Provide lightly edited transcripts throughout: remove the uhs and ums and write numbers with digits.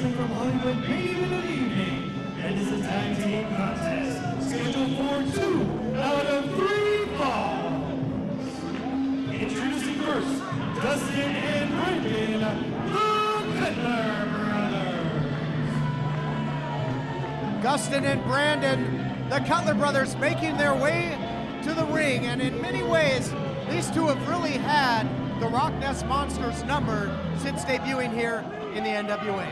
wrestling from Hollywood main event of the evening, and is a tag team contest scheduled for 2 out of 3 falls. Introducing first, Dustin and Brandon, the Cutler brothers. Dustin and Brandon, the Cutler brothers, making their way to the ring, and in many ways, these two have really had the RockNES Monsters numbered since debuting here in the NWA.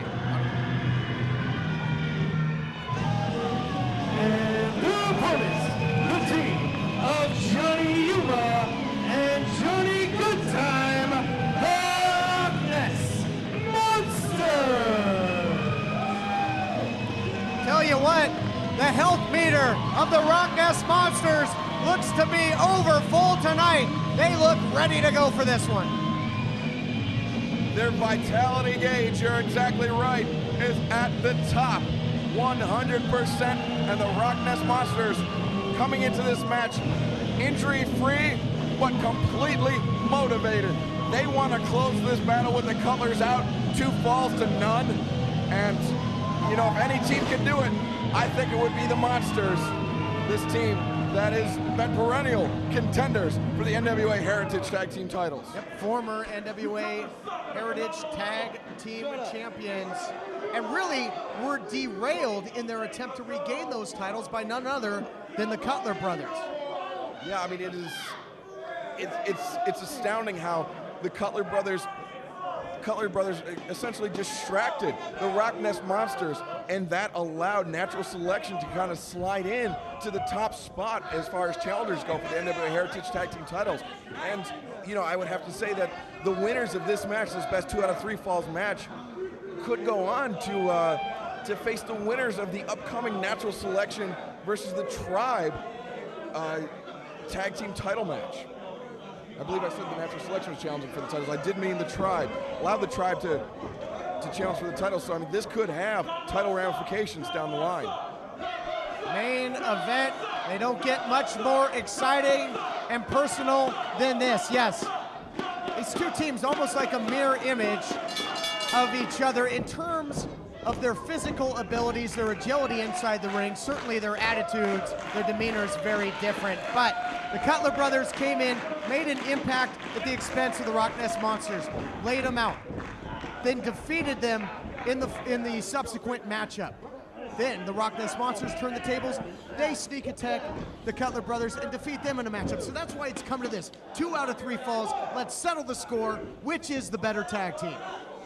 And the opponents, the team of Johnny Yuma and Johnny Goodtime, RockNES Monsters. Tell you what, the health meter of the RockNES Monsters looks to be over full tonight. They look ready to go for this one. Their vitality gauge, you're exactly right, is at the top, 100%. And the RockNES Monsters coming into this match injury-free, but completely motivated. They want to close this battle with the Cutlers out, 2 falls to none. And, you know, if any team can do it, I think it would be the Monsters. This team that has been perennial contenders for the NWA Heritage Tag Team titles. Yep, former NWA Heritage Tag Team champions, and really were derailed in their attempt to regain those titles by none other than the Cutler brothers. Yeah, I mean, it's astounding how the Cutler brothers essentially distracted the RockNES Monsters, and that allowed natural selection to kind of slide in to the top spot as far as challengers go for the NWA Heritage Tag Team titles. And, you know, I would have to say that the winners of this match, this best 2 out of 3 falls match, could go on to face the winners of the upcoming natural selection versus the Tribe tag team title match. I believe I said the natural selection was challenging for the titles. I did mean the Tribe. Allow the Tribe to challenge for the titles. So, I mean, this could have title ramifications down the line. Main event, they don't get much more exciting and personal than this. Yes, these two teams almost like a mirror image of each other in terms of their physical abilities, their agility inside the ring. Certainly their attitudes, their demeanor is very different. But the Cutler brothers came in, made an impact at the expense of the RockNES Monsters, laid them out, then defeated them in the subsequent matchup. Then the RockNES Monsters turn the tables, they sneak attack the Cutler brothers and defeat them in a matchup. So that's why it's come to this. 2 out of 3 falls. Let's settle the score. Which is the better tag team?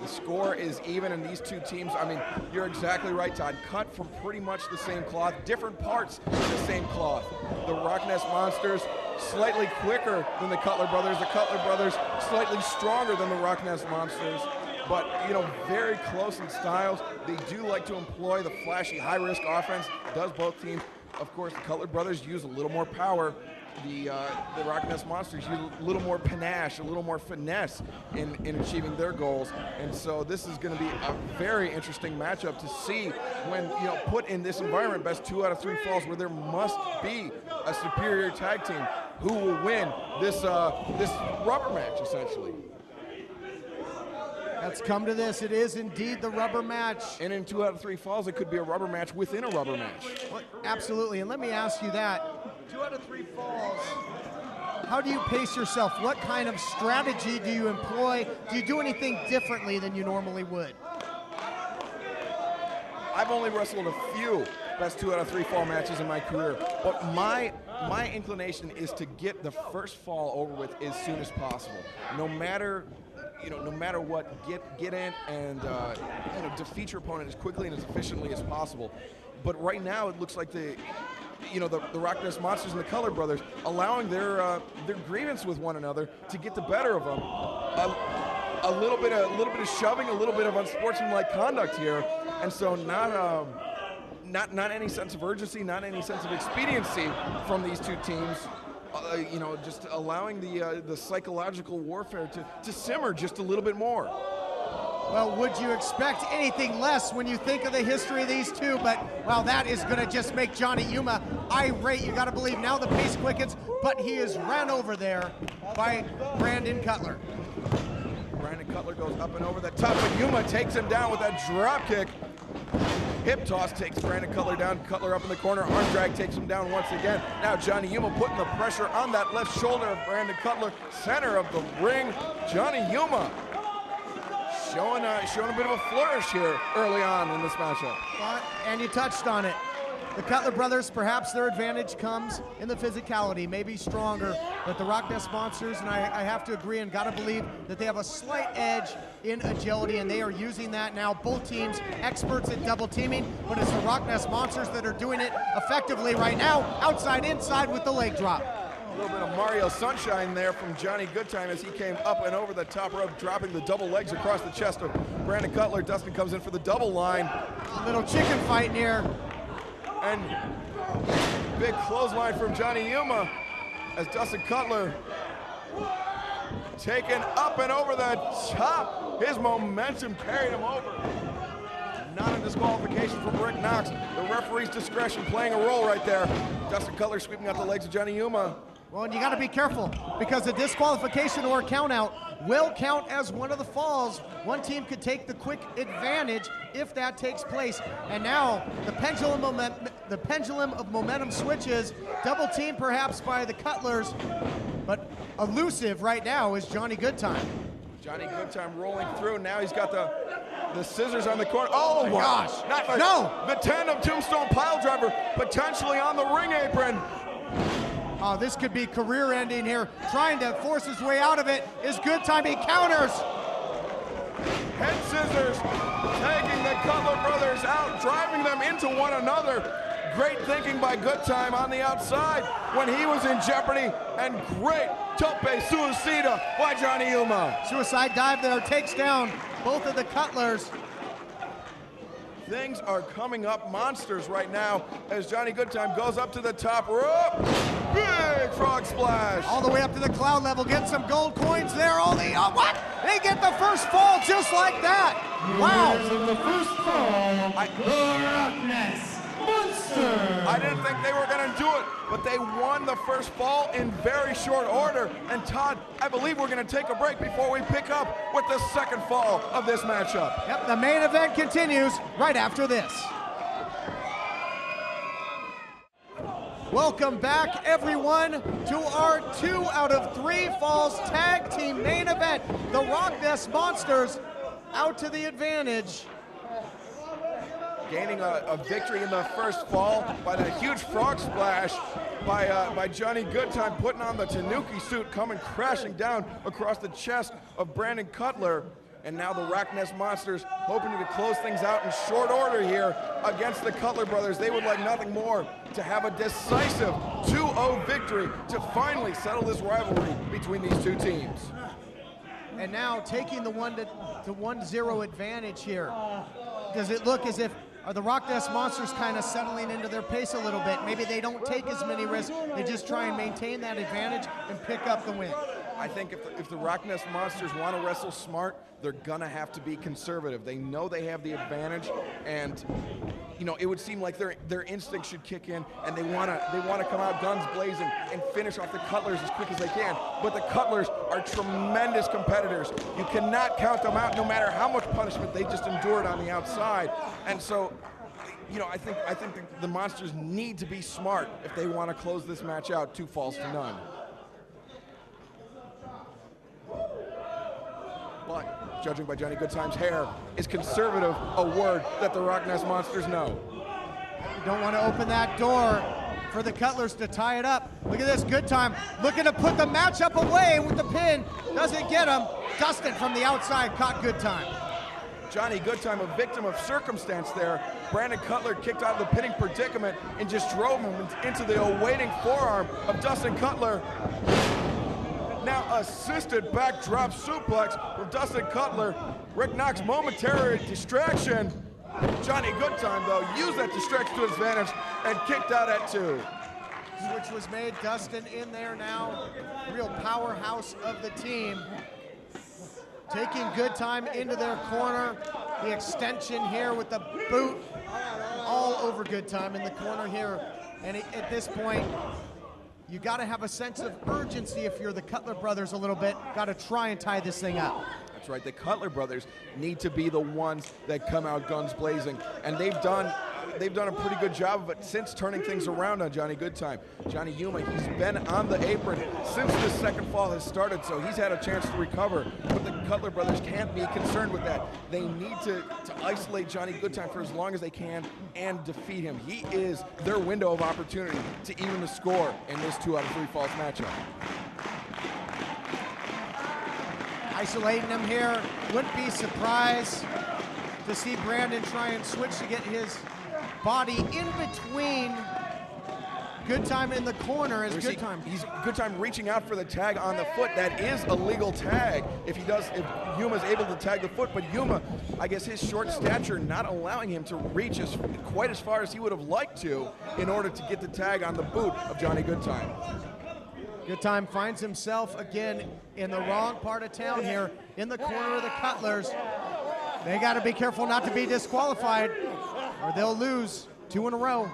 The score is even in these two teams. I mean, you're exactly right, Todd. Cut from pretty much the same cloth, different parts of the same cloth. The RockNES Monsters slightly quicker than the Cutler brothers. The Cutler brothers slightly stronger than the RockNES Monsters. But, you know, very close in styles. They do like to employ the flashy, high-risk offense. Does both teams. Of course, the Cutler brothers use a little more power. The RockNES Monsters use a little more panache, a little more finesse in achieving their goals. And so this is going to be a very interesting matchup to see when, you know, put in this environment, best 2 out of 3 falls, where there must be a superior tag team. Who will win this rubber match, essentially? Let's come to this. It is indeed the rubber match. And in 2 out of 3 falls, it could be a rubber match within a rubber match. Well, absolutely. And let me ask you that. 2 out of 3 falls. How do you pace yourself? What kind of strategy do you employ? Do you do anything differently than you normally would? I've only wrestled a few best 2 out of 3 fall matches in my career, but my inclination is to get the first fall over with as soon as possible. No matter what, get in and defeat your opponent as quickly and as efficiently as possible. But right now, it looks like the RockNES Monsters and the Cutler brothers allowing their grievance with one another to get the better of them. A little bit of shoving, a little bit of unsportsmanlike conduct here, and so not any sense of urgency, not any sense of expediency from these two teams. Just allowing the psychological warfare to simmer just a little bit more. Well, would you expect anything less when you think of the history of these two? But, well, that is going to just make Johnny Yuma irate. You got to believe now the pace quickens, but he is ran over there by Brandon Cutler. Brandon Cutler goes up and over the top, but Yuma takes him down with that drop kick. Hip toss takes Brandon Cutler down. Cutler up in the corner. Arm drag takes him down once again. Now Johnny Yuma putting the pressure on that left shoulder of Brandon Cutler. Center of the ring. Johnny Yuma showing a bit of a flourish here early on in this matchup. And you touched on it. The Cutler brothers, perhaps their advantage comes in the physicality, maybe stronger, but the RockNES Monsters, and I have to agree and gotta believe that they have a slight edge in agility, and they are using that now. Both teams experts at double teaming, but it's the RockNES Monsters that are doing it effectively right now, outside, inside with the leg drop. A little bit of Mario Sunshine there from Johnny Goodtime as he came up and over the top rope, dropping the double legs across the chest of Brandon Cutler. Dustin comes in for the double line. A little chicken fight here. And big clothesline from Johnny Yuma as Dustin Cutler taken up and over the top. His momentum carried him over. Not a disqualification from Rick Knox. The referee's discretion playing a role right there. Dustin Cutler sweeping out the legs of Johnny Yuma. Well, and you got to be careful because a disqualification or a count out will count as one of the falls. One team could take the quick advantage if that takes place. And now the pendulum of momentum switches. Double team perhaps by the Cutlers, but elusive right now is Johnny Goodtime. Johnny Goodtime rolling through. Now he's got the scissors on the corner. Oh my gosh! The tandem tombstone pile driver potentially on the ring apron. Oh, this could be career ending here. Trying to force his way out of it is Goodtime. He counters. Head scissors taking the Cutler brothers out, driving them into one another. Great thinking by Goodtime on the outside when he was in jeopardy, and great tope suicida by Johnny Yuma. Suicide dive there takes down both of the Cutlers. Things are coming up monsters right now as Johnny Goodtime goes up to the top rope. Big frog splash. All the way up to the cloud level, get some gold coins there. What? They get the first fall just like that. Wow. The first fall, the RockNES Monsters. I didn't think they were going to do it, but they won the first fall in very short order. And Todd, I believe we're going to take a break before we pick up with the second fall of this matchup. Yep, the main event continues right after this. Welcome back, everyone, to our 2 out of 3 falls tag team main event. The RockNES Monsters out to the advantage. Gaining a victory in the first fall by that huge frog splash by Johnny Goodtime, putting on the Tanuki suit, coming crashing down across the chest of Brandon Cutler. And now the RockNES Monsters hoping to close things out in short order here against the Cutler brothers. They would like nothing more to have a decisive 2-0 victory to finally settle this rivalry between these two teams. And now taking the 1-0 advantage here. Does it look as if are the RockNES Monsters kind of settling into their pace a little bit? Maybe they don't take as many risks. They just try and maintain that advantage and pick up the win. I think if the RockNES Monsters want to wrestle smart, they're gonna have to be conservative. They know they have the advantage, and you know it would seem like their instinct should kick in, and they wanna come out guns blazing and finish off the Cutlers as quick as they can. But the Cutlers are tremendous competitors. You cannot count them out, no matter how much punishment they just endured on the outside. And so, you know, I think the Monsters need to be smart if they want to close this match out 2 falls to none. But judging by Johnny Goodtime's hair, is conservative a word that the RockNES Monsters know? You don't want to open that door for the Cutlers to tie it up. Look at this, Goodtime looking to put the matchup away with the pin. Doesn't get him. Dustin from the outside caught Goodtime. Johnny Goodtime, a victim of circumstance there. Brandon Cutler kicked out of the pinning predicament and just drove him into the awaiting forearm of Dustin Cutler. Now assisted backdrop suplex from Dustin Cutler. Rick Knox momentary distraction. Johnny Goodtime though used that distraction to his advantage and kicked out at 2. Switch was made, Dustin in there now. Real powerhouse of the team. Taking Goodtime into their corner. The extension here with the boot all over Goodtime in the corner here. And at this point, you got to have a sense of urgency if you're the Cutler brothers a little bit. Got to try and tie this thing up. parts, right? The Cutler brothers need to be the ones that come out guns blazing, and they've done a pretty good job of it since turning things around on Johnny Goodtime. Johnny Yuma, he's been on the apron since the second fall has started, so he's had a chance to recover, but the Cutler brothers can't be concerned with that. They need to isolate Johnny Goodtime for as long as they can and defeat him. He is their window of opportunity to even the score in this 2 out of 3 falls matchup. Isolating him here. Wouldn't be surprised to see Brandon try and switch to get his body in between Goodtime in the corner. As He's Goodtime reaching out for the tag on the foot. That is a legal tag if Yuma's able to tag the foot, but Yuma, I guess his short stature not allowing him to reach quite as far as he would have liked to in order to get the tag on the boot of Johnny Goodtime. Goodtime finds himself again in the wrong part of town here, in the corner of the Cutlers. They got to be careful not to be disqualified, or they'll lose 2 in a row.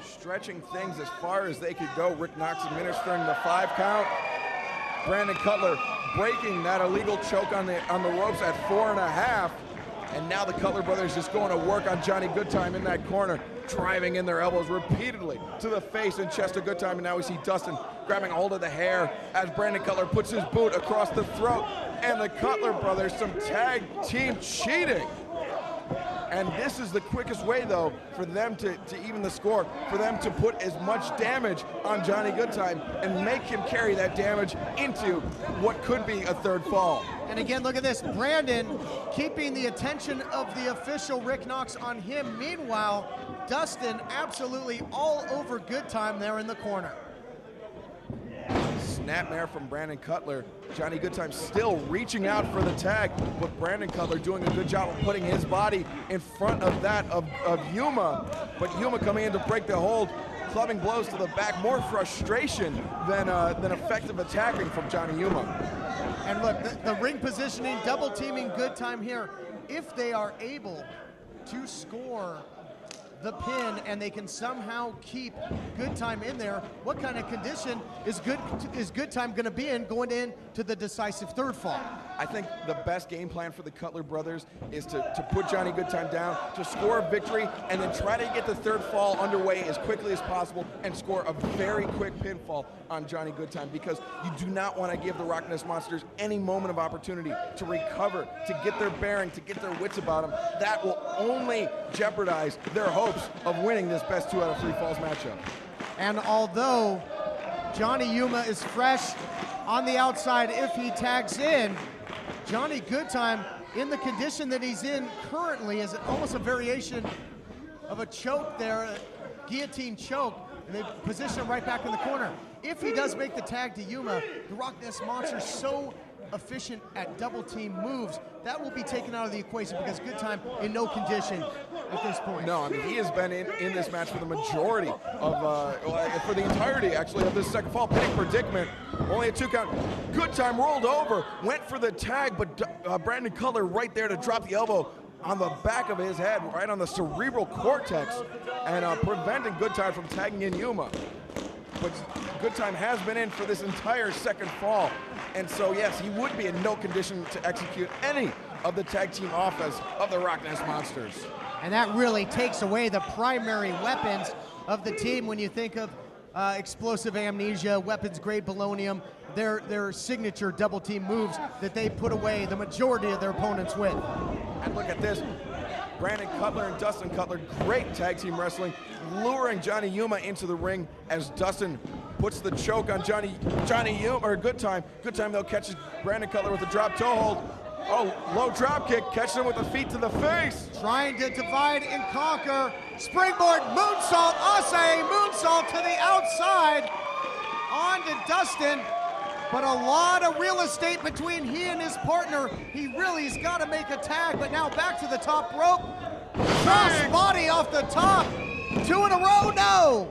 Stretching things as far as they could go. Rick Knox administering the 5 count. Brandon Cutler breaking that illegal choke on the ropes at 4.5. And now the Cutler brothers just going to work on Johnny Goodtime in that corner, driving in their elbows repeatedly to the face and chest of Goodtime. And now we see Dustin grabbing hold of the hair as Brandon Cutler puts his boot across the throat. And the Cutler brothers, some tag team cheating. And this is the quickest way, though, for them to even the score, for them to put as much damage on Johnny Goodtime and make him carry that damage into what could be a 3rd fall. And again, look at this. Brandon keeping the attention of the official Rick Knox on him. Meanwhile, Dustin absolutely all over Goodtime there in the corner. Snapmare from Brandon Cutler. Johnny Goodtime still reaching out for the tag, but Brandon Cutler doing a good job of putting his body in front of that of Yuma. But Yuma coming in to break the hold, clubbing blows to the back. More frustration than effective attacking from Johnny Yuma. And look, the ring positioning, double teaming Goodtime here. If they are able to score the pin and they can somehow keep Goodtime in there, what kind of condition is Goodtime going to be in going into the decisive 3rd fall? I think the best game plan for the Cutler brothers is to put Johnny Goodtime down, to score a victory, and then try to get the 3rd fall underway as quickly as possible and score a very quick pinfall on Johnny Goodtime, because you do not want to give the RockNES Monsters any moment of opportunity to recover, to get their bearing, to get their wits about them. That will only jeopardize their hopes of winning this best 2 out of 3 falls matchup. And although Johnny Yuma is fresh on the outside, if he tags in, Johnny Goodtime in the condition that he's in currently is almost a variation of a choke there, a guillotine choke, and they position him right back in the corner. If he does make the tag to Yuma, the RockNES Monsters so efficient at double team moves, that will be taken out of the equation because Goodtime in no condition at this point. No, I mean, he has been in this match for the majority of, for the entirety actually of this 2nd fall. Pinning predicament, only a 2 count. Goodtime rolled over, went for the tag, but Brandon Cutler right there to drop the elbow on the back of his head, right on the cerebral cortex, and preventing Goodtime from tagging in Yuma. But Goodtime has been in for this entire 2nd fall. And so, yes, he would be in no condition to execute any of the tag team offense of the RockNES Monsters. And that really takes away the primary weapons of the team when you think of explosive amnesia, weapons grade polonium, their signature double team moves that they put away the majority of their opponents with. And look at this. Brandon Cutler and Dustin Cutler, great tag team wrestling, luring Johnny Yuma into the ring as Dustin puts the choke on Johnny Yuma, or Goodtime. Goodtime, though, catches Brandon Cutler with a drop toe hold. Oh, low drop kick, catches him with the feet to the face. Trying to divide and conquer. Springboard moonsault, Ase moonsault to the outside. On to Dustin. But a lot of real estate between he and his partner. He really has got to make a tag, but now back to the top rope. Cross body off the top. 2 in a row, no.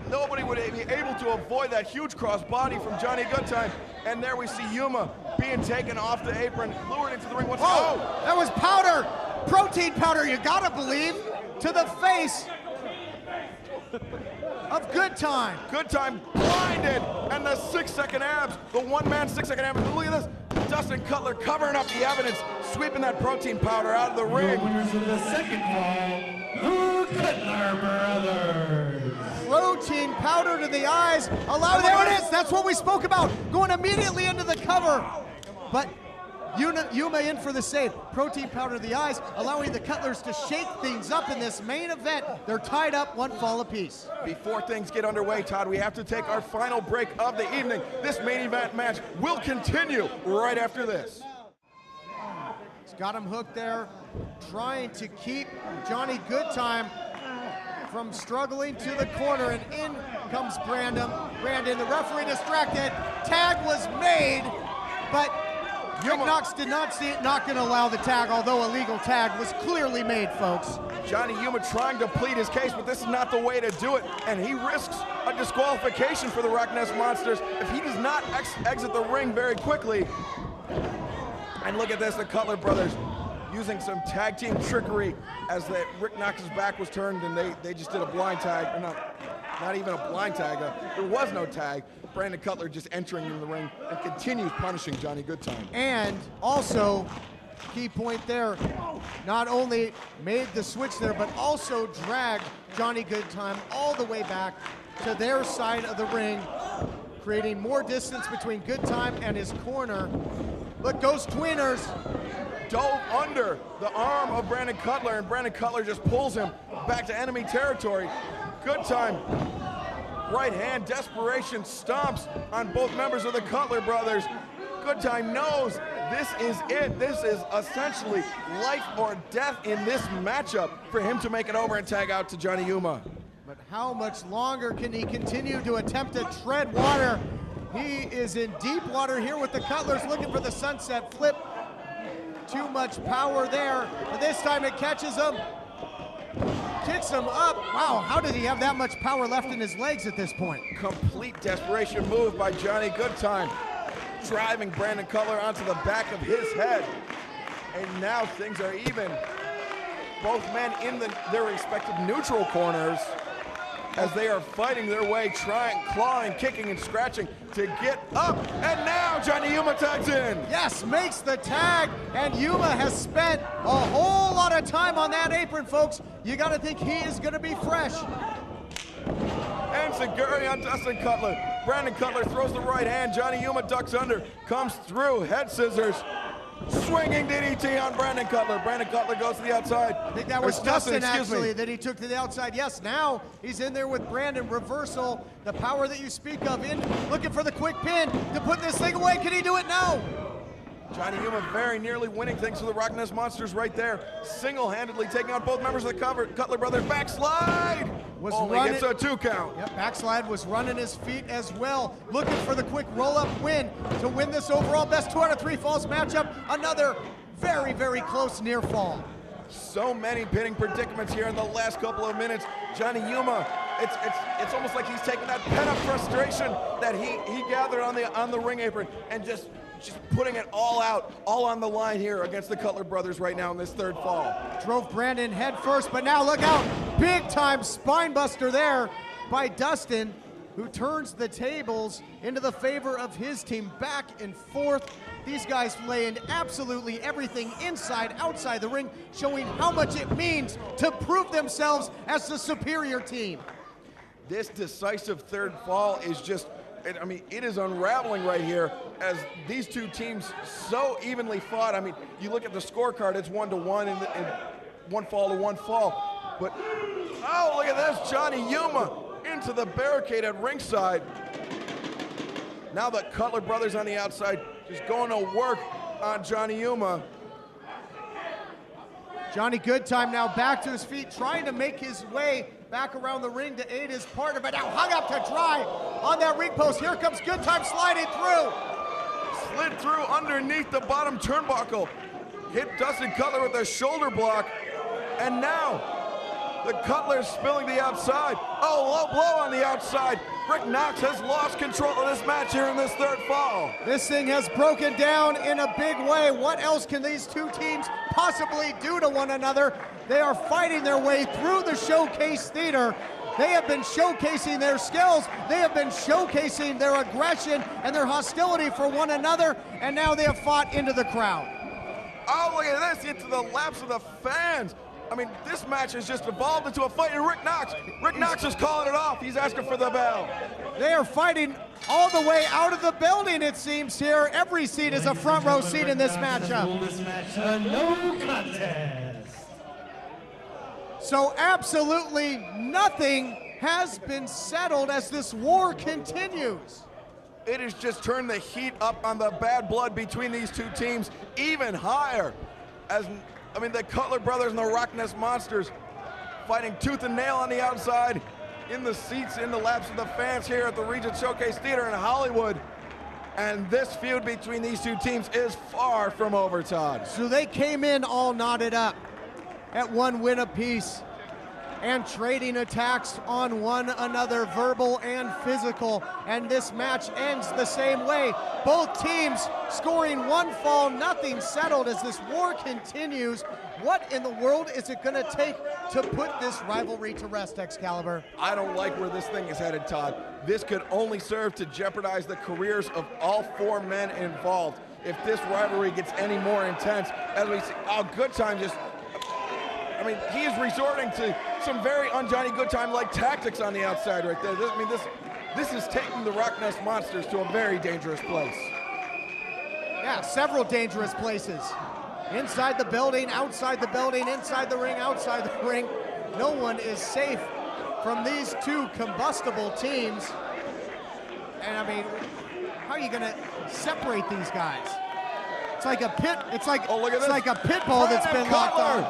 Nobody would be able to avoid that huge cross body from Johnny Goodtime. And there we see Yuma being taken off the apron, lured into the ring. That was powder, protein powder, you gotta believe, to the face of Good Time. Good Time blinded, and the 6-second abs, the one-man 6-second abs. Look at this, Dustin Cutler covering up the evidence, sweeping that protein powder out of the Your ring. winners of the second fall, the Cutler brothers. Protein powder to the eyes. There it is. That's what we spoke about. Going immediately into the cover. But Yuma in for the save. Protein powder to the eyes, allowing the Cutlers to shake things up in this main event. They're tied up 1 fall apiece. Before things get underway, Todd, we have to take our final break of the evening. This main event match will continue right after this. He's got him hooked there, trying to keep Johnny Goodtime from struggling to the corner, and in comes Brandon, the referee distracted. Tag was made, but Rick Knox did not see it, not going to allow the tag, although a legal tag was clearly made, folks. Johnny Yuma trying to plead his case, but this is not the way to do it, and he risks a disqualification for the RockNES Monsters if he does not exit the ring very quickly. And look at this, the Cutler brothers using some tag team trickery as Rick Knox's back was turned, and they just did a blind tag, or not even a blind tag. There was no tag. Brandon Cutler just entering in the ring and continues punishing Johnny Goodtime. And also, key point there, not only made the switch there, but also dragged Johnny Goodtime all the way back to their side of the ring, creating more distance between Goodtime and his corner. Look, those tweeners dove under the arm of Brandon Cutler, and Brandon Cutler just pulls him back to enemy territory. Goodtime, right hand, desperation stomps on both members of the Cutler brothers. Goodtime knows this is it. This is essentially life or death in this matchup for him to make it over and tag out to Johnny Yuma. But how much longer can he continue to attempt to tread water? He is in deep water here with the Cutlers, looking for the sunset flip. Too much power there, but this time it catches him, kicks him up. Wow, how did he have that much power left in his legs at this point? Complete desperation move by Johnny Goodtime, driving Brandon Cutler onto the back of his head. And now things are even. Both men in their respective neutral corners as they are fighting their way, trying, clawing, kicking, and scratching to get up. And now Johnny Yuma tags in. Yes, makes the tag, and Yuma has spent a whole lot of time on that apron, folks. You gotta think he is gonna be fresh. And Seguri on Dustin Cutler. Brandon Cutler throws the right hand. Johnny Yuma ducks under, comes through, head scissors. Swinging DDT on Brandon Cutler. Brandon Cutler goes to the outside. I think that was Dustin actually that he took to the outside. Yes, now he's in there with Brandon. Reversal, the power that you speak of, in looking for the quick pin to put this thing away. Can he do it now? Johnny Yuma very nearly winning things for the RockNES Monsters right there. Single-handedly taking out both members of the Cutler brothers. Backslide! Only gets a 2 count. Yep, backslide was running his feet as well. Looking for the quick roll-up win to win this overall best 2 out of 3 falls matchup. Another very, very close near fall. So many pinning predicaments here in the last couple of minutes. Johnny Yuma, it's almost like he's taking that pent-up frustration that he gathered on the ring apron and just putting it all out, all on the line here against the Cutler brothers right now in this 3rd fall. Drove Brandon head first, but now look out. Big time spine buster there by Dustin, who turns the tables into the favor of his team. Back and forth. These guys laying absolutely everything inside, outside the ring, showing how much it means to prove themselves as the superior team. This decisive 3rd fall is just, I mean, it is unraveling right here as these two teams so evenly fought. I mean, you look at the scorecard, it's 1-1 and 1 fall to 1 fall. But, oh, look at this, Johnny Yuma into the barricade at ringside. Now the Cutler brothers on the outside just going to work on Johnny Yuma. Johnny Goodtime now back to his feet, trying to make his way back around the ring to aid his partner, but now hung up to dry on that ring post. Here comes Goodtime sliding through. Slid through underneath the bottom turnbuckle. Hit Dustin Cutler with a shoulder block. And now the Cutler's spilling the outside. Oh, low blow on the outside. Rick Knox has lost control of this match here in this third fall. This thing has broken down in a big way. What else can these two teams possibly do to one another? They are fighting their way through the Showcase Theater. They have been showcasing their skills. They have been showcasing their aggression and their hostility for one another, and now they have fought into the crowd. Oh, look at this, into the laps of the fans. I mean, this match has just evolved into a fight, and Rick Knox is calling it off. He's asking for the bell. They are fighting all the way out of the building, it seems here. Every seat is a front row seat in this matchup. This match, no contest. So absolutely nothing has been settled as this war continues. It has just turned the heat up on the bad blood between these two teams even higher. The Cutler brothers and the RockNES Monsters fighting tooth and nail on the outside, in the seats, in the laps of the fans here at the Regent Showcase Theater in Hollywood. And this feud between these two teams is far from over, Todd. So they came in all knotted up at one win apiece and trading attacks on one another, verbal and physical, and this match ends the same way. Both teams scoring one fall, nothing settled as this war continues. What in the world is it going to take to put this rivalry to rest, Excalibur? I don't like where this thing is headed, Todd. This could only serve to jeopardize the careers of all four men involved if this rivalry gets any more intense. As we see, Good Time just... he is resorting to some very un-Johnny Goodtime-like tactics on the outside right there. This is taking the RockNES Monsters to a very dangerous place. Yeah, several dangerous places. Inside the building, outside the building, inside the ring, outside the ring. No one is safe from these two combustible teams. And how are you gonna separate these guys? It's like a pit, it's like a pit bull that's been locked on.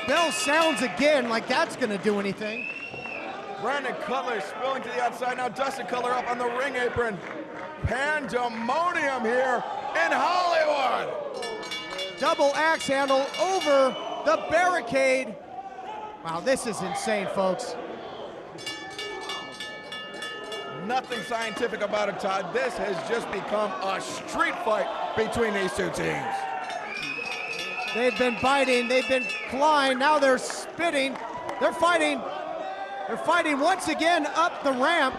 Bell sounds again, like that's gonna do anything. Brandon Cutler spilling to the outside, now Dustin Cutler up on the ring apron. Pandemonium here in Hollywood. Double axe handle over the barricade. Wow, this is insane, folks. Nothing scientific about it, Todd. This has just become a street fight between these two teams. They've been biting, they've been clawing, now they're spitting. They're fighting once again up the ramp.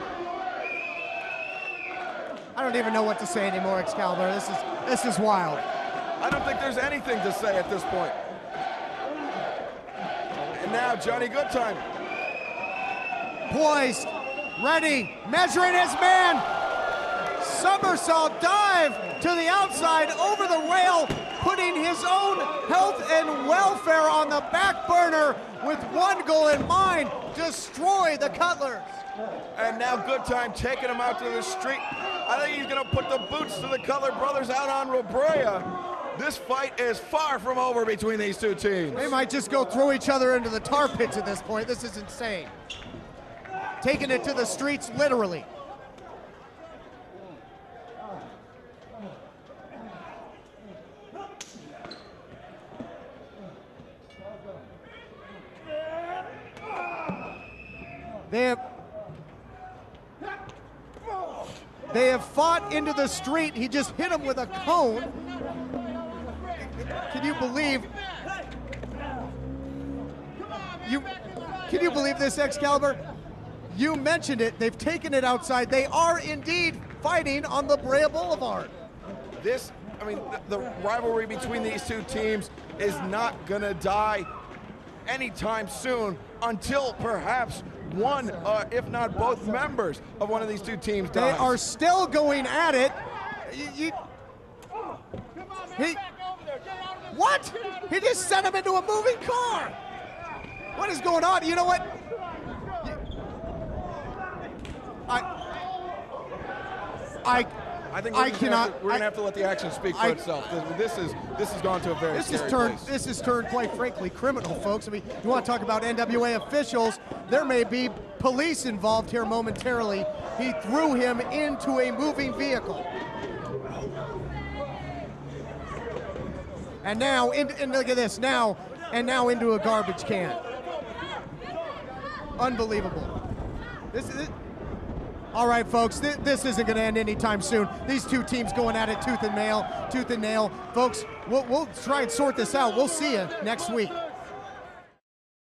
I don't even know what to say anymore, Excalibur. This is wild. I don't think there's anything to say at this point. And now Johnny Goodtime. Poised, ready, measuring his man. Somersault dive to the outside over the rail, putting his own health and welfare on the back burner with one goal in mind: destroy the Cutlers. And now Goodtime taking him out to the street. I think he's gonna put the boots to the Cutler brothers out on La Brea. This fight is far from over between these two teams. They might just go throw each other into the tar pits at this point. This is insane. Taking it to the streets, literally. They have fought into the street. He just hit him with a cone. Can you believe? Can you believe this, Excalibur? You mentioned it. They've taken it outside. They are indeed fighting on La Brea Boulevard. The rivalry between these two teams is not gonna die anytime soon until perhaps one, if not both members of one of these two teams dies. They are still going at it. What? He just sent him into a moving car. What is going on? You know what? I think we're gonna have to let the action speak for itself. This has gone to a very scary place. This has turned, quite frankly, criminal, folks. You want to talk about NWA officials? There may be police involved here momentarily. He threw him into a moving vehicle. And now, and look at this, now into a garbage can. Unbelievable. All right, folks, this isn't going to end anytime soon. These two teams going at it tooth and nail. Folks, we'll try and sort this out. We'll see you next week.